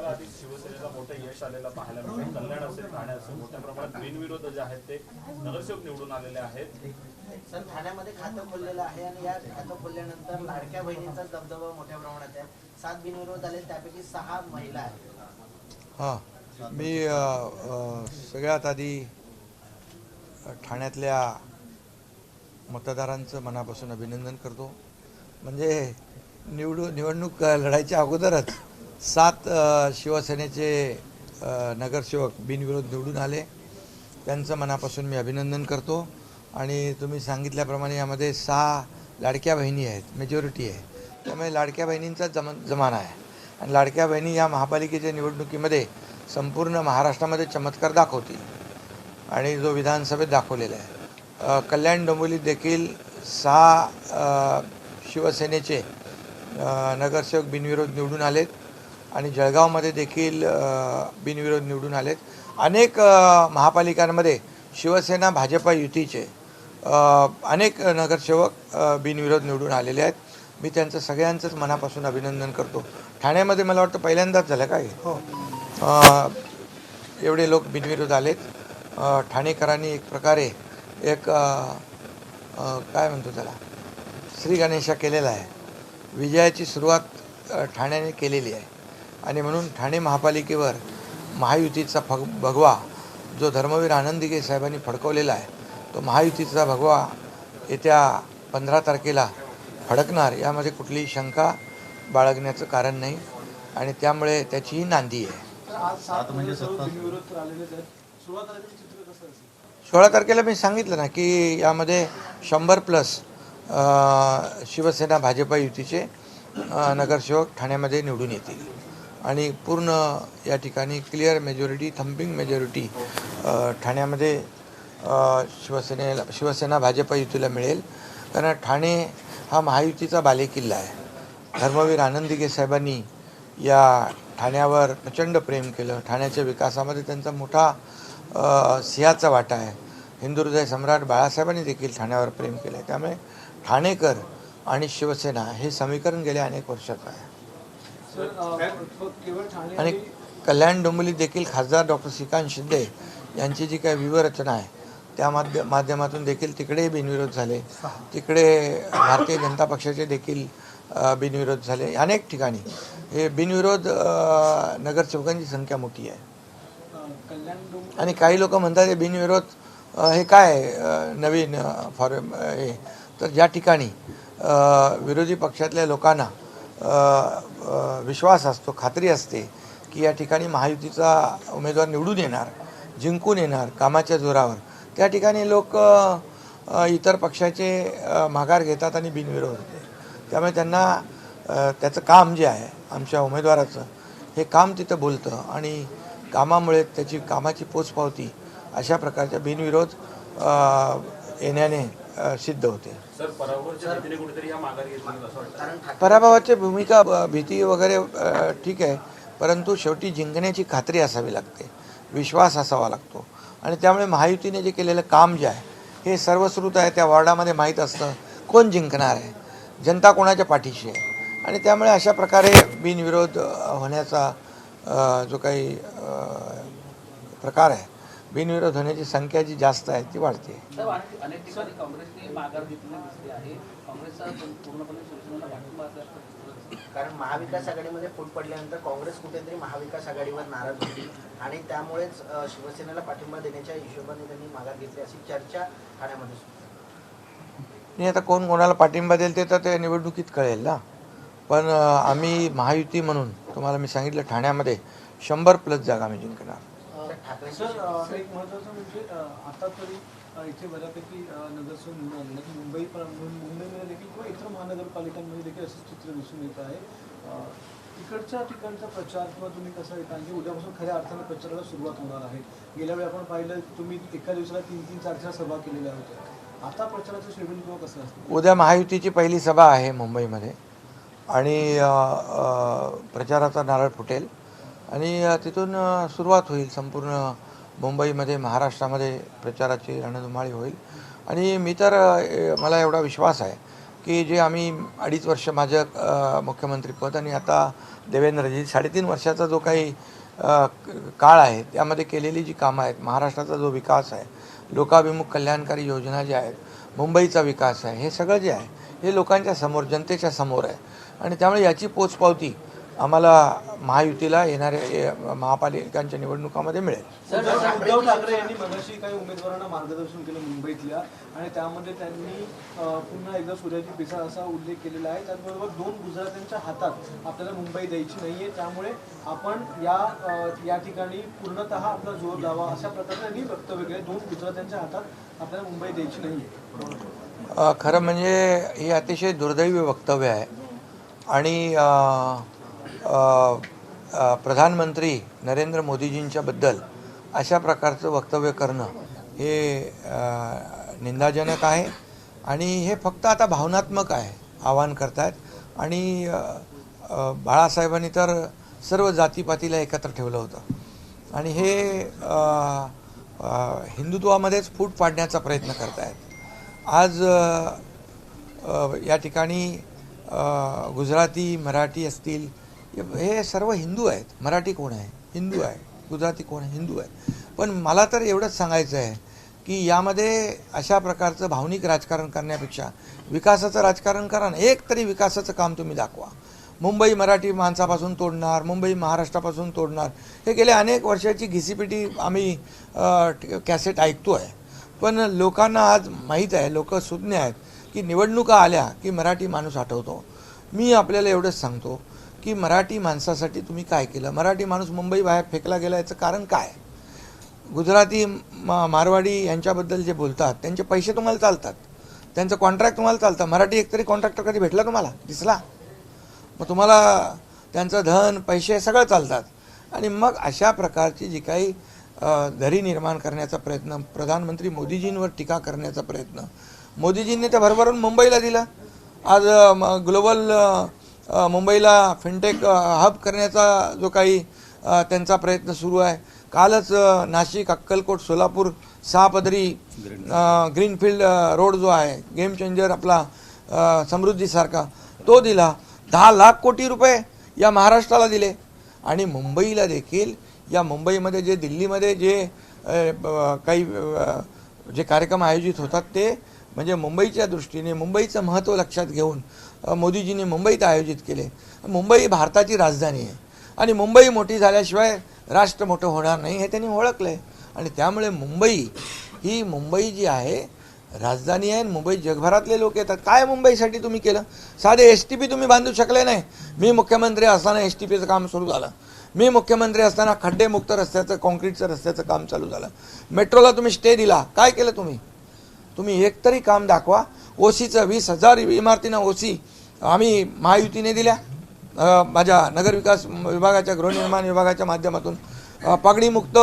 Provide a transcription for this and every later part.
आपल्याला आधी शिवसेनेला मोठं यश आलेलं पाहायला मिळतं. कल्याण असेल, ठाणे असेल, मोठ्या प्रमाणात बिनविरोध जे आहेत ते नगरसेवक निवडून आलेले आहेत. सर, ठाण्यामध्ये खातं खोललेलं आहे आणि या खातं खोलल्यानंतर लाडक्या बहिणींचा दबदबा मोठ्या प्रमाणात आहे. 7 बिनविरोध आले, त्यापैकी 6 महिला आहेत. हां, मी सगळ्यात आधी ठाण्यातल्या मतदारांचं मनापासून अभिनंदन करतो. म्हणजे निवडणूक लढायच्या अगोदरच 7 शिवसेनेचे नगरसेवक बिनविरोध निवडून आले. त्यांचं मनापासून मी अभिनंदन करतो. आणि तुम्ही सांगितल्याप्रमाणे यामध्ये 6 लाडक्या बहिणी आहेत, मेजॉरिटी आहे. त्यामुळे लाडक्या बहिणींचा जमाना आहे. आणि लाडक्या बहिणी या महापालिकेच्या निवडणुकीमध्ये संपूर्ण महाराष्ट्रामध्ये चमत्कार दाखवतील आणि जो विधानसभेत दाखवलेला आहे. कल्याण डोंबिवलीत देखील 6 शिवसेनेचे नगरसेवक बिनविरोध निवडून आलेत आणि जळगावमध्ये देखील बिनविरोध निवडून आलेत. अनेक महापालिकांमध्ये शिवसेना भाजपा युतीचे अनेक नगरसेवक बिनविरोध निवडून आलेले आहेत. मी त्यांचं सगळ्यांचंच मनापासून अभिनंदन करतो. ठाण्यामध्ये मला वाटतं पहिल्यांदाच झालं काय एवढे लोक बिनविरोध आलेत. ठाणेकरांनी एक प्रकारे एक काय म्हणतो त्याला श्री गणेशा केलेला आहे. विजयाची सुरुवात ठाण्याने केलेली आहे आणि म्हणून ठाणे महापालिकेवर महायुतीचा भगवा जो धर्मवीर आनंदीगे साहेबांनी फडकवलेला आहे तो महायुतीचा भगवा येत्या 15 तारखेला फडकणार यामध्ये कुठलीही शंका बाळगण्याचं कारण नाही आणि त्यामुळे त्याचीही नांदी आहे. 16 तारखेला मी सांगितलं ना की यामध्ये 100+ शिवसेना भाजपा युतीचे नगरसेवक ठाण्यामध्ये निवडून येतील आणि पूर्ण या ठिकाणी क्लिअर मेजॉरिटी, थम्पिंग मेजॉरिटी ठाण्यामध्ये शिवसेना भाजपा युतीला मिळेल. कारण ठाणे हा महायुतीचा बालेकिल्ला आहे. धर्मवीर आनंदीगे साहेबांनी या ठाण्यावर प्रचंड प्रेम केलं. ठाण्याच्या विकासामध्ये त्यांचा मोठा सिंहाचा वाटा आहे. हिंदुहृदय सम्राट बाळासाहेबांनी देखील ठाण्यावर प्रेम केलं आहे. त्यामुळे ठाणेकर आणि शिवसेना हे समीकरण गेल्या अनेक वर्षाचं आहे. आणि कल्याण डोंबिवलीत देखील खासदार डॉक्टर श्रीकांत शिंदे यांची जी काही व्यूहरचना आहे त्या माध्यमातून देखील तिकडे बिनविरोध झाले. तिकडे भारतीय जनता पक्षाचे देखील बिनविरोध झाले. अनेक ठिकाणी हे बिनविरोध नगरसेवकांची संख्या मोठी आहे. आणि काही लोक म्हणतात हे बिनविरोध हे काय नवीन फॉर्म हे. तर ज्या ठिकाणी विरोधी पक्षातल्या लोकांना विश्वास असतो, खात्री असते की या ठिकाणी महायुतीचा उमेदवार निवडून येणार, जिंकून येणार कामाच्या जोरावर, त्या ठिकाणी लोक इतर पक्षाचे माघार घेतात आणि बिनविरोध होते. त्यामुळे त्यांना त्याचं काम जे आहे आमच्या उमेदवाराचं हे काम तिथं बोलतं आणि कामामुळे त्याची कामाची पोचपावती अशा प्रकारच्या बिनविरोध येण्याने सिद्ध होते. पराभवाची भूमिका, भीती वगैरे ठीक आहे, परंतु शेवटी जिंकण्याची खात्री असावी लागते, विश्वास असावा लागतो. आणि त्यामुळे महायुतीने जे केलेलं काम जे आहे हे सर्वश्रुत आहे. त्या वॉर्डामध्ये माहीत असतं कोण जिंकणार आहे, जनता कोणाच्या पाठीशी आहे. आणि त्यामुळे अशा प्रकारे बिनविरोध होण्याचा जो काही प्रकार आहे, बिनविरोध होण्याची संख्या जी जास्त आहे ती वाढते. अनेक ठिकाणी काँग्रेसने माघार घेतली दिसते आहे. काँग्रेसचा पूर्णपणे शिवसेनेला पाठिंबा असल्याचं, कारण महाविकास आघाडीमध्ये फूट पडल्यानंतर काँग्रेस कुठेतरी महाविकास आघाडीवर नाराज होती आणि त्यामुळेच शिवसेनेला पाठिंबा देण्याच्या हिशोबाने त्यांनी माघार घेतली अशी चर्चा ठाण्यामध्ये सुरू. नाही, आता कोण कोणाला पाठिंबा देईल ते तर त्या निवडणुकीत कळेल ना. पण आम्ही महायुती म्हणून तुम्हाला मी सांगितलं ठाण्यामध्ये 100+ जागा आम्ही जिंकणार. सर, एक महत्त्वाचं म्हणजे आता तरी इथे बऱ्यापैकी नगरसेवक निवडून आले. मुंबईमध्ये देखील किंवा इतर महानगरपालिकांमध्ये देखील असं चित्र दिसून येत आहे. तिकडच्या ठिकाणचा प्रचार किंवा तुम्ही कसं येत आहे, उद्यापासून खऱ्या अर्थानं प्रचाराला सुरुवात होणार आहे. गेल्या वेळी आपण पाहिलं तुम्ही एका दिवसाला 3-3, 4-4 सभा केलेल्या होत्या. आता प्रचाराचं शेड्यूल किंवा कसं असतं? उद्या महायुतीची पहिली सभा आहे मुंबईमध्ये आणि प्रचाराचा नारळ फुटेल आणि तिथून सुरुवात होईल. संपूर्ण मुंबईमध्ये, महाराष्ट्रामध्ये प्रचाराची रणधुमाळी होईल. आणि मी तर मला एवढा विश्वास आहे की जे आम्ही 2.5 वर्ष माझं मुख्यमंत्रीपद आणि आता देवेंद्रजी 3.5 वर्षाचा जो काही काळ आहे त्यामध्ये केलेली जी कामं आहेत, महाराष्ट्राचा जो विकास आहे, लोकाभिमुख कल्याणकारी योजना ज्या आहेत, मुंबईचा विकास आहे, हे सगळं जे आहे हे लोकांच्या समोर, जनतेच्या समोर आहे आणि त्यामुळे याची पोचपावती आम्हाला महायुतीला येणाऱ्या महापालिकांच्या निवडणुकामध्ये मिळेल. उद्धव ठाकरे यांनी मगाशी काही उमेदवारांना मार्गदर्शन केलं मुंबईतल्या आणि त्यामध्ये त्यांनी पुन्हा एकदा सूर्याची पिसा असा उल्लेख केलेला आहे. त्याचबरोबर 2 गुजरात्यांच्या हातात आपल्याला मुंबई द्यायची नाहीये, त्यामुळे आपण या ठिकाणी पूर्णतः आपला जोर द्यावा अशा प्रकारे त्यांनी वक्तव्य केले. 2 गुजरात्यांच्या हातात आपल्याला मुंबई द्यायची नाहीये. खरं म्हणजे हे अतिशय दुर्दैवी वक्तव्य आहे आणि प्रधानमंत्री नरेंद्र मोदीजींच्या बद्दल अशा प्रकारचं वक्तव्य करणं हे निंदाजनक आहे आणि हे फक्त आता भावनात्मक आहे, आवाहन करतायत. आणि बाळासाहेबांनी तर सर्व जातीपातीला एकत्र ठेवलं होतं आणि हे हिंदुत्वामध्येच फूट पाडण्याचा प्रयत्न करतायत. आज या ठिकाणी गुजराती, मराठी असतील, हे सर्व हिंदू आहेत. मराठी कोण आहे? हिंदू आहे. गुजराती कोण आहे? हिंदू आहे. पण मला तर एवढंच सांगायचं आहे की यामध्ये अशा प्रकारचं भावनिक राजकारण करण्यापेक्षा विकासाचं राजकारण करा ना. एक तरी विकासाचं काम तुम्ही दाखवा. मुंबई मराठी माणसापासून तोडणार, मुंबई महाराष्ट्रापासून तोडणार, हे गेल्या अनेक वर्षाची घिसीपिटी आम्ही कॅसेट ऐकतो आहे. पण लोकांना आज माहीत आहे, लोक सुज्ञ आहेत की निवडणुका आल्या की मराठी माणूस आठवतो. मी आपल्याला एवढंच सांगतो की मराठी माणसासाठी तुम्ही काय केलं? मराठी माणूस मुंबई बाहेर फेकला गेला याचं कारण काय? गुजराती, मारवाडी यांच्याबद्दल जे बोलतात त्यांचे पैसे तुम्हाला चालतात, त्यांचं कॉन्ट्रॅक्ट तुम्हाला चालतं. मराठी एकतरी कॉन्ट्रॅक्टर कधी भेटला तुम्हाला? दिसला? मग तुम्हाला त्यांचं धन, पैसे सगळं चालतात. आणि मग अशा प्रकारची जी काही दरी निर्माण करण्याचा प्रयत्न, प्रधानमंत्री मोदीजींवर टीका करण्याचा प्रयत्न मोदीजींनी तर भरभरून मुंबईला दिला. आज ग्लोबल मुंबईला फिनटेक हब करण्याचा जो काही त्यांचा प्रयत्न सुरू आहे. कालच नाशिक, अक्कलकोट, सोलापूर 6 पदरी ग्रीनफील्ड रोड जो आहे, गेम चेंजर आपला समृद्धीसारखा, तो दिला. 10 लाख कोटी रुपये या महाराष्ट्राला दिले. आणि मुंबईला देखील, या मुंबईमध्ये जे दिल्लीमध्ये जे काही जे कार्यक्रम आयोजित होतात ते म्हणजे मुंबईच्या दृष्टीने, मुंबईचं महत्त्व लक्षात घेऊन मोदीजींनी मुंबईत आयोजित केले. मुंबई भारताची राजधानी आहे आणि मुंबई मोठी झाल्याशिवाय राष्ट्र मोठं होणार नाही हे त्यांनी ओळखलं आहे. आणि त्यामुळे मुंबई जी आहे राजधानी आहे. मुंबई जगभरातले लोक येतात. काय मुंबईसाठी तुम्ही केलं? साधे STP तुम्ही बांधू शकले नाही. मी मुख्यमंत्री असताना STPचं काम सुरू झालं. मी मुख्यमंत्री असताना खड्डेमुक्त रस्त्याचं, कॉन्क्रीटचं रस्त्याचं काम चालू झालं. मेट्रोला तुम्ही स्टे दिला. काय केलं तुम्ही? तुम्ही एक तरी काम दाखवा. OCचं 20,000 इमारतींना OC आम्ही महायुतीने दिल्या. माझ्या नगरविकास विभागाच्या, गृहनिर्माण विभागाच्या माध्यमातून पगडीमुक्त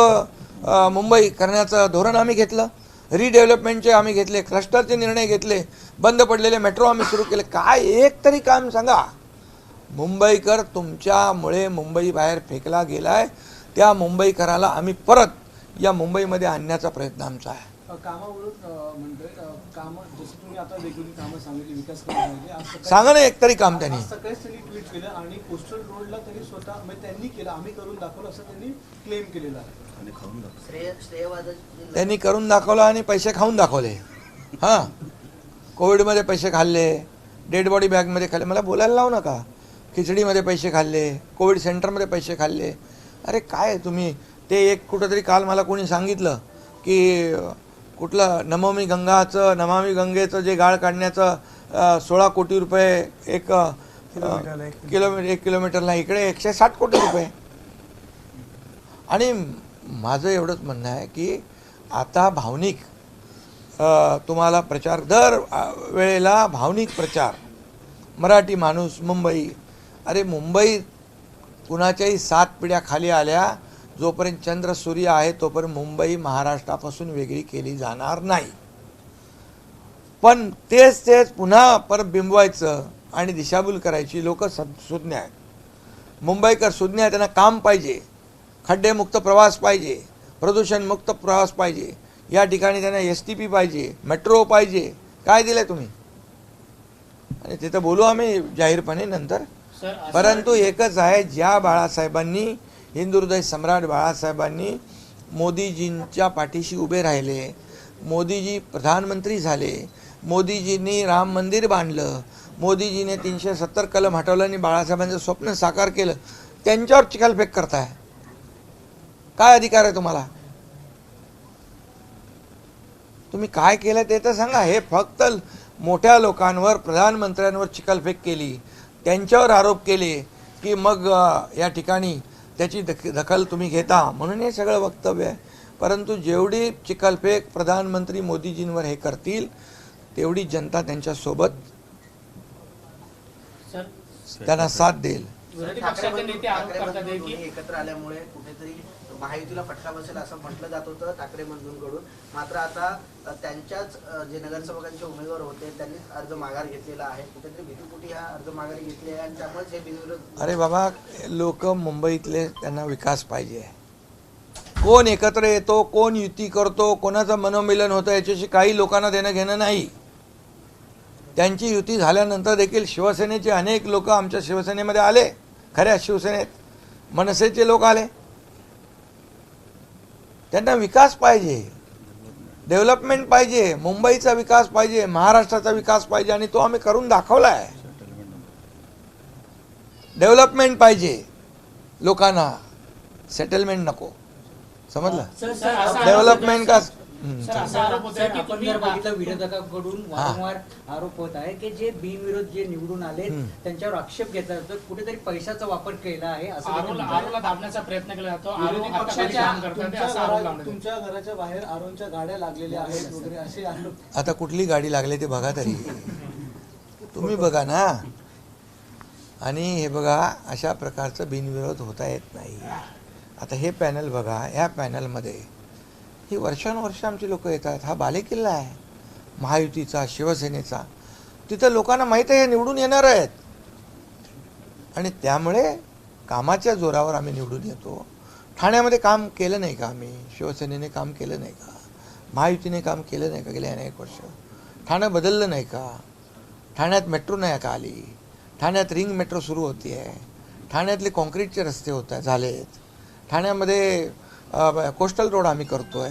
मुंबई करण्याचं धोरण आम्ही घेतलं. रिडेव्हलपमेंटचे आम्ही घेतले, क्लस्टरचे निर्णय घेतले, बंद पडलेले मेट्रो आम्ही सुरू केले. काय एक तरी काम सांगा. मुंबईकर तुमच्यामुळे मुंबई बाहेर फेकला गेलाय. त्या मुंबईकराला आम्ही परत या मुंबईमध्ये आणण्याचा प्रयत्न आमचा आहे. कामावरून म्हणतोय, कामं जसं तुम्ही आता वेगवेगळी कामं सांगितली, विकास कामं सांगा ना एक तरी काम त्यांनी. सकाळीच त्यांनी ट्विट केलं आणि कोस्टल रोडला त्यांनी स्वतः म्हणजे त्यांनी केलं, आम्ही करून दाखवलं असं त्यांनी क्लेम केलेलं आहे. त्यांनी करून दाखवलं आणि पैसे खाऊन दाखवले. हां, कोविडमध्ये पैसे खाल्ले, डेड बॉडी बॅगमध्ये खाल्ले. मला बोलायला लावू नका. खिचडीमध्ये पैसे खाल्ले, कोविड सेंटरमध्ये पैसे खाल्ले. अरे काय तुम्ही ते एक कुठंतरी काल मला कोणी सांगितलं की कुठलं नमामि गंगेचं जे गाळ काढण्याचं 16 कोटी रुपये एक किलोमीटरला, इकडे 160 कोटी रुपये. आणि माझं एवढंच म्हणणं आहे की आता भावनिक तुम्हाला प्रचार, दर वेळेला भावनिक प्रचार. मराठी माणूस मुंबई, अरे मुंबई कुणाच्याही 7 पिढ्या खाली आल्या, जोपर्यंत चंद्र सूर्य आहे तोपर्यंत मुंबई महाराष्ट्रापासून वेगळी केली जाणार नाही. पण तेच पुन्हा परत बिंबवायचं आणि दिशाभूल करायची लोक सुज्ञ आहेत. मुंबईकर सुज्ञ आहेत. त्यांना काम पाहिजे, खड्डेमुक्त प्रवास पाहिजे, प्रदूषणमुक्त प्रवास पाहिजे. या ठिकाणी त्यांना STP पाहिजे, मेट्रो पाहिजे. काय दिलं तुम्ही? आणि तिथं बोलू आम्ही जाहीरपणे नंतर. परंतु एकच आहे, ज्या बाळासाहेबांनी, हिंदू हृदय सम्राट बाळासाहेबांनी मोदीजींच्या पाठीशी उभे राहिले, मोदीजी प्रधानमंत्री झाले, मोदीजींनी राम मंदिर बांधलं, मोदीजीने 370 कलम हटवलं आणि बाळासाहेबांचं स्वप्न साकार केलं, त्यांच्यावर चिखलफेक करताय. काय अधिकार आहे तुम्हाला? तुम्ही काय केलं ते तर सांगा. हे फक्त मोठ्या लोकांवर, प्रधानमंत्र्यांवर चिखलफेक केली, त्यांच्यावर आरोप केले की मग या ठिकाणी त्याची दखल तुम्ही घेता, म्हणून हे सगळं वक्तव्य आहे. परंतु जेवढी चिखलफेक प्रधानमंत्री मोदीजींवर हे करतील तेवढी जनता त्यांच्यासोबत त्यांना साथ देईल. विरोधी पक्षाचे नेते आरोप करतात की एकत्र आल्यामुळे कुठेतरी महायुतीला फटका बसेल असं म्हटलं जात होतं ठाकरे बंधूंकडून. मात्र आता त्यांच्याच जे नगरसेवकांचे उमेदवार होते त्यांनीच अर्ज माघार घेतलेला आहे. कुठेतरी भीतीपोटी हा अर्ज माघारी घेतले आहे आणि त्यामुळेच हे बिनविरोध. अरे बाबा, लोक मुंबईतले, त्यांना विकास पाहिजे. कोण एकत्र येतो, कोण युती करतो, कोणाचं मनोमिलन होतं याच्याशी काही लोकांना देणं घेणं नाही. त्यांची युती झाल्यानंतर देखील शिवसेनेचे अनेक लोक आमच्या शिवसेनेमध्ये आले, खऱ्या शिवसेनेत मनसेचे लोक आले. त्यांना विकास पाहिजे, डेव्हलपमेंट पाहिजे, मुंबईचा विकास पाहिजे, महाराष्ट्राचा विकास पाहिजे आणि तो आम्ही करून दाखवला आहे. डेव्हलपमेंट पाहिजे लोकांना, सेटलमेंट नको. समजलं? डेव्हलपमेंट का आपण जर बघितलं विरोधकांकडून वारंवार आरोप होत आहे की जे बिनविरोध जे निवडून आले त्यांच्यावर आक्षेप घेतला जातो, कुठेतरी पैशाचा वापर केला आहे असं आरोला दाबण्याचा प्रयत्न केला जातो. तुमच्या घराच्या बाहेर आरोनच्या गाड्या लागलेल्या आहेत वगैरे असे आरोप. आता कुठली गाडी लागली ते बघा तरी, तुम्ही बघा ना. आणि हे बघा, अशा प्रकारचं बिनविरोध होता येत नाही. आता हे पॅनल बघा, या पॅनलमध्ये ही वर्षानुवर्ष आमची लोक येतात. हा बालेकिल्ला आहे महायुतीचा, शिवसेनेचा. तिथं लोकांना माहीत आहे हे निवडून येणार आहेत आणि त्यामुळे कामाच्या जोरावर आम्ही निवडून येतो. ठाण्यामध्ये काम केलं नाही का आम्ही? शिवसेनेने काम केलं नाही का? महायुतीने काम केलं नाही का गेले अनेक वर्ष? ठाणं बदललं नाही का? ठाण्यात मेट्रो नाही का आली? ठाण्यात रिंग मेट्रो सुरू होती आहे. ठाण्यातले कॉन्क्रीटचे रस्ते झालेत. ठाण्यामध्ये कोस्टल रोड आम्ही करतोय.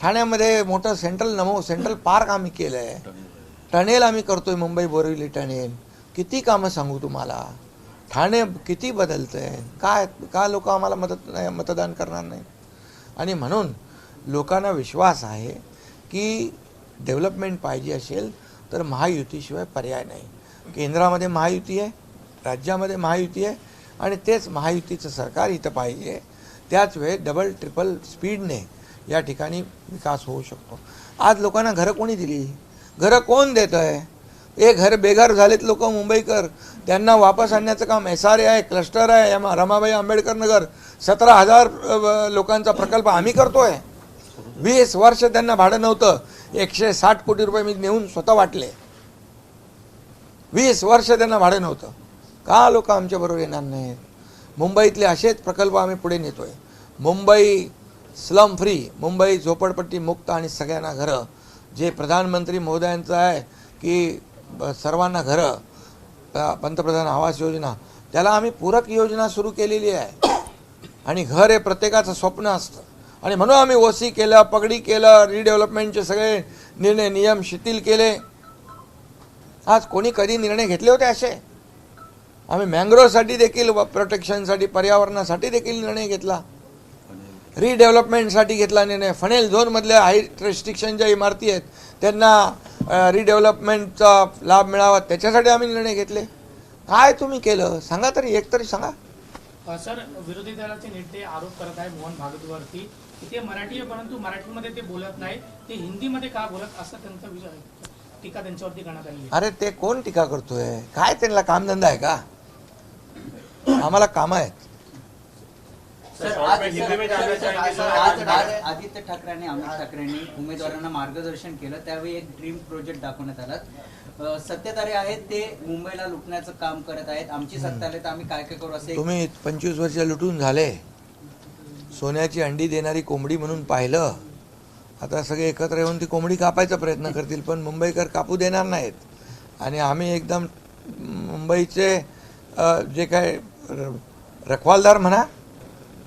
ठाण्यामध्ये मोठं सेंट्रल पार्क आम्ही केलं आहे. टनेल आम्ही करतोय, मुंबई बोरिवली टनेल. किती कामं सांगू तुम्हाला? ठाणे किती बदलतंय. का लोक आम्हाला मतदान करणार नाही? आणि म्हणून लोकांना विश्वास आहे की डेव्हलपमेंट पाहिजे असेल तर महायुतीशिवाय पर्याय नाही. केंद्रामध्ये महायुती आहे, राज्यामध्ये महायुती आहे आणि तेच महायुतीचं सरकार इथं पाहिजे. त्याच वेळेस डबल ट्रिपल स्पीडने या ठिकाणी विकास होऊ शकतो. आज लोकांना घरं कोणी दिली? घरं कोण देत आहे? हे घर बेघर झालेत लोक मुंबईकर, त्यांना वापस आणण्याचं काम SRA आहे, क्लस्टर आहे, रमाबाई आंबेडकर नगर, 17,000 लोकांचा प्रकल्प आम्ही करतोय. 20 वर्ष त्यांना भाडं नव्हतं. 160 कोटी रुपये मी नेऊन स्वतः वाटले. 20 वर्ष त्यांना भाडं नव्हतं. का लोक आमच्याबरोबर येणार नाहीत? मुंबईतले असेच प्रकल्प आम्ही पुढे नेतोय. मुंबई स्लम फ्री, मुंबई झोपडपट्टी मुक्त आणि सगळ्यांना घरं, जे प्रधानमंत्री महोदयांचं आहे की सर्वांना घरं, पंतप्रधान आवास योजना, त्याला आम्ही पूरक योजना सुरू केलेली आहे. आणि घर हे प्रत्येकाचं स्वप्न असतं आणि म्हणून आम्ही OC केलं, पगडी केलं, रिडेव्हलपमेंटचे सगळे निर्णय नियम शिथिल केले. आज कोणी कधी निर्णय घेतले होते असे? आम्ही मँग्रोवसाठी देखील, प्रोटेक्शनसाठी, पर्यावरणासाठी देखील निर्णय घेतला. रिडेव्हलपमेंटसाठी घेतला निर्णय. फनेल झोनमधल्या हाईट रेस्ट्रिक्शन ज्या इमारती आहेत त्यांना रिडेव्हलपमेंटचा लाभ मिळावा त्याच्यासाठी आम्ही निर्णय घेतले. काय तुम्ही केलं सांगा तरी, एक तरी सांगा. सर, विरोधी दलाचे नेते आरोप करत आहे मोहन भागवतवरती की ते मराठी आहे परंतु मराठीमध्ये ते बोलत नाही, ते हिंदीमध्ये का बोलत, असं त्यांचा टीका त्यांच्यावरती करण्यात आली आहे. अरे ते कोण टीका करतोय? काय त्यांना कामधंदा आहे का? आम्हाला काम आहेत. आदित्य ठाकरे आणि अमित ठाकरेंनी उमेदवारांना मार्गदर्शन केलं, त्यावेळी एक ड्रीम प्रोजेक्ट दाखवण्यात आला. सत्ताधारी आहेत ते मुंबईला लुटण्याचं काम करत आहेत. आमची सत्ता आली तर आम्ही काय काय करू असे. तुम्ही 25 वर्ष लुटून झाले. सोन्याची अंडी देणारी कोंबडी म्हणून पाहिलं. आता सगळे एकत्र येऊन ती कोंबडी कापायचा प्रयत्न करतील पण मुंबईकर कापू देणार नाहीत. आणि आम्ही एकदम मुंबईचे जे काय रखवालदार म्हणा,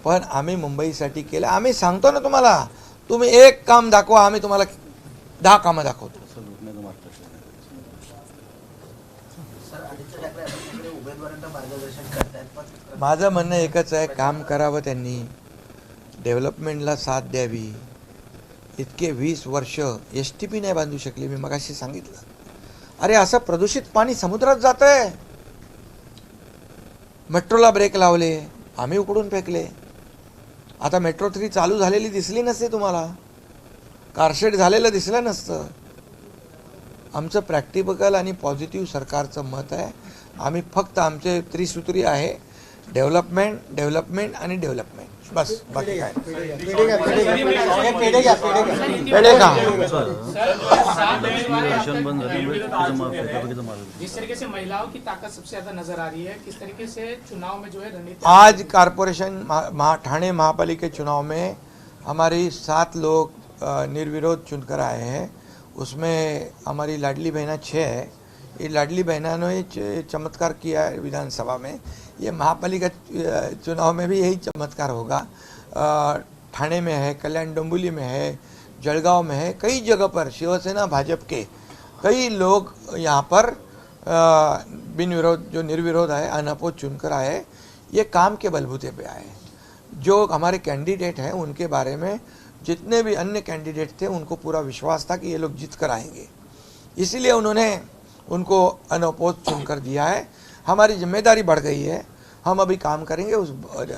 पण आम्ही मुंबईसाठी केलं. आम्ही सांगतो ना तुम्हाला, तुम्ही एक काम दाखवा, आम्ही तुम्हाला 10 कामं दाखवतो. सर, आदित्य ठाकरे आपल्याकडे उमेदवारांना मार्गदर्शन करतायत, पण माझं म्हणणं एकच आहे, काम करावं त्यांनी, डेव्हलपमेंटला साथ द्यावी. इतके 20 वर्ष STP नाही बांधू शकली. मी मगाशी सांगितलं, अरे असं प्रदूषित पाणी समुद्रात जात आहे. मेट्रोला ब्रेक लावले, आम्ही उकडून फेकले. आता मेट्रो 3 चालू झालेली दिसली नसते तुम्हाला, कारशेड झालेलं दिसलं नसतं. आमचं प्रॅक्टिकल आणि पॉझिटिव्ह सरकारचं मत आहे. आम्ही फक्त आमचे त्रिसूत्री आहे, डेव्हलपमेंट, डेव्हलपमेंट आणि डेव्हलपमेंट, बस. बाकी काय पेढे का जिस तरीके से महिलाओं की ताकत सबसे ज्यादा नजर आ रही है, किस तरीके से चुनाव में जो है रणनीति आज कारपोरेशन ठाणे महापालिका चुनाव में हमारी 7 लोग निर्विरोध चुनकर आए हैं. उसमें हमारी लाडली बहना 6 है. ये लाडली बहना ने चमत्कार किया है विधानसभा में. ये महापालिका चुनाव में भी यही चमत्कार होगा. ठाणे में है, कल्याण डोंबिवली में है, जळगांव में है, कई जगह पर शिवसेना भाजपा के कई लोग यहाँ पर बिन विरोध, जो निर्विरोध है, अनअपोज चुनकर आए. ये काम के बलबूते पे आए. जो हमारे कैंडिडेट हैं उनके बारे में जितने भी अन्य कैंडिडेट थे उनको पूरा विश्वास था कि ये लोग जीत कर आएंगे, इसलिए उन्होंने उनको अनअपोज चुनकर दिया है. हमारी जिम्मेदारी बढ़ गई है. हम अभी काम करेंगे, उस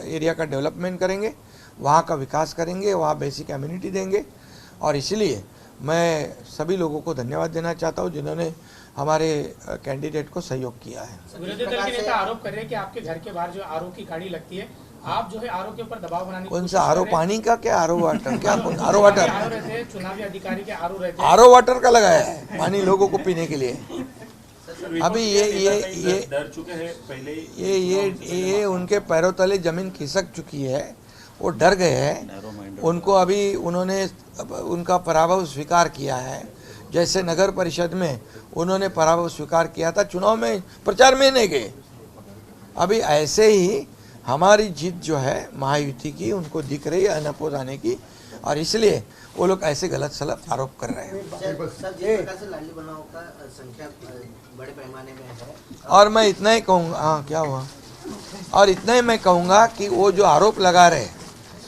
एरिया का डेवलपमेंट करेंगे, वहाँ का विकास करेंगे, वहाँ बेसिक कम्युनिटी देंगे. और इसलिए मैं सभी लोगों को धन्यवाद देना चाहता हूँ जिन्होंने हमारे कैंडिडेट को सहयोग किया है. विरोधी दल के नेता आरोप कर रहे हैं कि आपके घर के बाहर जो आरओ की गाड़ी लगती है, आप जो है आरओ के ऊपर दबाव बनाने की कौन कोशिश सा कर आरओ रहे हैं. पानी का, क्या आरओ वाटर, क्या आरओ वाटर? आरओ रहते हैं, चुनावी अधिकारी के आरओ रहते हैं. आरओ वाटर का लगाया है पानी लोगों को पीने के लिए. अभी ये डर चुके हैं पहले ये उनके पैरों तले जमीन खिसक चुकी है. वो डर गए हैं. उनको अभी उन्होंने उनका पराभव स्वीकार किया है. जैसे नगर परिषद में उन्होंने पराभव स्वीकार किया था, चुनाव में प्रचार में नहीं गए. अभी ऐसे ही हमारी जीत जो है महायुति की उनको दिख रही है अनअपोज आने की, और इसलिए वो लोग ऐसे गलत सलत आरोप कर रहे हैं. सर, जिस प्रकार से लाडली बहनों का संख्या बड़े पैमाने में है, और मैं इतना ही कहूँगा, हाँ क्या हुआ, और इतना ही मैं कहूँगा कि वो जो आरोप लगा रहे,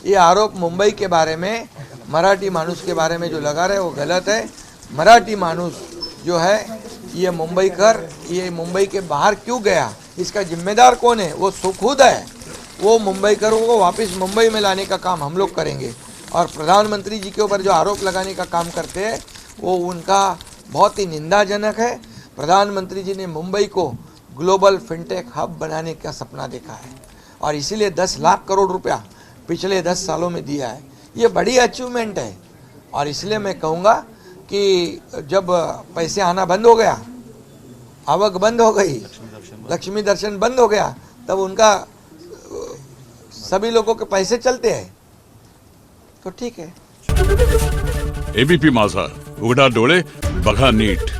ये आरोप मुंबई के बारे में, मराठी मानुस के बारे में जो लगा रहे वो गलत है. मराठी मानुस जो है ये मुंबई के बाहर क्यों गया, इसका जिम्मेदार कौन है? वो खुद है. वो मुंबईकरों को वापस मुंबई में लाने का काम हम लोग करेंगे. और प्रधानमंत्री जी के ऊपर जो आरोप लगाने का काम करते हैं वो उनका बहुत ही निंदाजनक है. प्रधानमंत्री जी ने मुंबई को ग्लोबल फिनटेक हब बनाने का सपना देखा है, और इसीलिए 10 लाख करोड़ रुपया पिछले 10 सालों में दिया है. ये बड़ी अचीवमेंट है. और इसलिए मैं कहूँगा कि जब पैसे आना बंद हो गया, आवक बंद हो गई, लक्ष्मी दर्शन बंद हो गया, तब उनका सभी लोगों के पैसे चलते हैं, तो ठीक है. एबीपी माझा, उघडा डोळे बघा नीट.